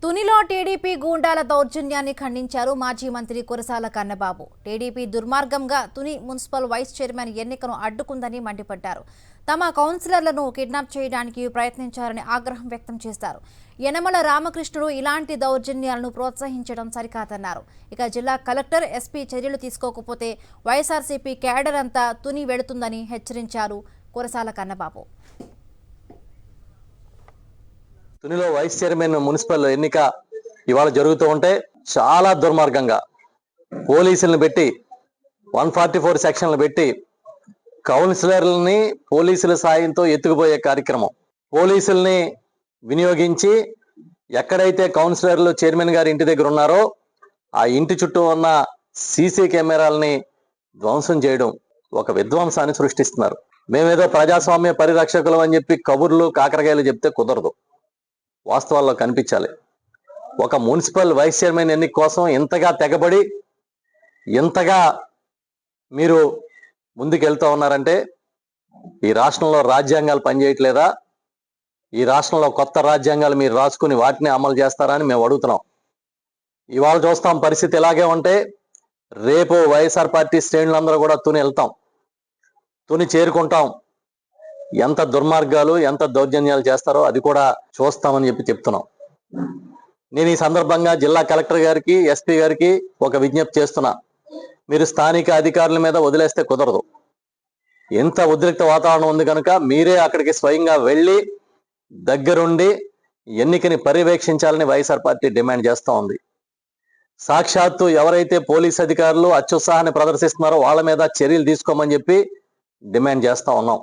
తునిలో TDP గూండాల దౌర్జన్యాన్ని ఖండించారు మాజీ మంత్రి కురసాల కన్నబాబు. టీడీపీ దుర్మార్గంగా తుని మున్సిపల్ వైస్ చైర్మన్ ఎన్నికను అడ్డుకుందని మండిపడ్డారు. తమ కౌన్సిలర్లను కిడ్నాప్ చేయడానికి ప్రయత్నించారని ఆగ్రహం వ్యక్తం చేశారు. యనమల రామకృష్ణుడు ఇలాంటి దౌర్జన్యాలను ప్రోత్సహించడం సరికాదన్నారు. ఇక జిల్లా కలెక్టర్, ఎస్పీ చర్యలు తీసుకోకపోతే వైఎస్ఆర్సీపీ క్యాడర్ అంతా తుని వెడుతుందని హెచ్చరించారు కురసాల కన్నబాబు. తునిలో వైస్ చైర్మన్ మున్సిపల్ ఎన్నిక ఇవాళ జరుగుతూ ఉంటే చాలా దుర్మార్గంగా పోలీసులను పెట్టి 144 సెక్షన్లు పెట్టి కౌన్సిలర్లని పోలీసుల సాయంతో ఎత్తుకుపోయే కార్యక్రమం. పోలీసుల్ని వినియోగించి ఎక్కడైతే కౌన్సిలర్లు చైర్మన్ గారి ఇంటి దగ్గర ఉన్నారో ఆ ఇంటి చుట్టూ ఉన్న సీసీ కెమెరాలని ధ్వంసం చేయడం ఒక విధ్వంసాన్ని సృష్టిస్తున్నారు. మేమేదో ప్రజాస్వామ్య పరిరక్షకులు అని చెప్పి కబుర్లు కాకరకాయలు చెప్తే కుదరదు, వాస్తవాల్లో కనిపించాలి. ఒక మున్సిపల్ వైస్ చైర్మన్ ఎన్నిక కోసం ఇంతగా తెగబడి ఇంతగా మీరు ముందుకెళ్తూ ఉన్నారంటే ఈ రాష్ట్రంలో రాజ్యాంగాలు పనిచేయట్లేదా? ఈ రాష్ట్రంలో కొత్త రాజ్యాంగాలు మీరు రాసుకుని వాటిని అమలు చేస్తారా అని మేము అడుగుతున్నాం. ఇవాళ చూస్తాం పరిస్థితి ఇలాగే ఉంటే రేపు వైఎస్ఆర్ పార్టీ శ్రేణులందరూ కూడా తుని వెళ్తాం, తుని చేరుకుంటాం. ఎంత దుర్మార్గాలు, ఎంత దౌర్జన్యాలు చేస్తారో అది కూడా చూస్తామని చెప్తున్నాం. నేను ఈ సందర్భంగా జిల్లా కలెక్టర్ గారికి, ఎస్పీ గారికి ఒక విజ్ఞప్తి చేస్తున్నా. మీరు స్థానిక అధికారుల మీద వదిలేస్తే కుదరదు. ఎంత ఉద్రిక్త వాతావరణం ఉంది కనుక మీరే అక్కడికి స్వయంగా వెళ్ళి దగ్గరుండి ఎన్నికని పర్యవేక్షించాలని వైఎస్ఆర్ పార్టీ డిమాండ్ చేస్తూ ఉంది. సాక్షాత్తు ఎవరైతే పోలీస్ అధికారులు అత్యుత్సాహాన్ని ప్రదర్శిస్తున్నారో వాళ్ళ మీద చర్యలు తీసుకోమని చెప్పి డిమాండ్ చేస్తా ఉన్నాం.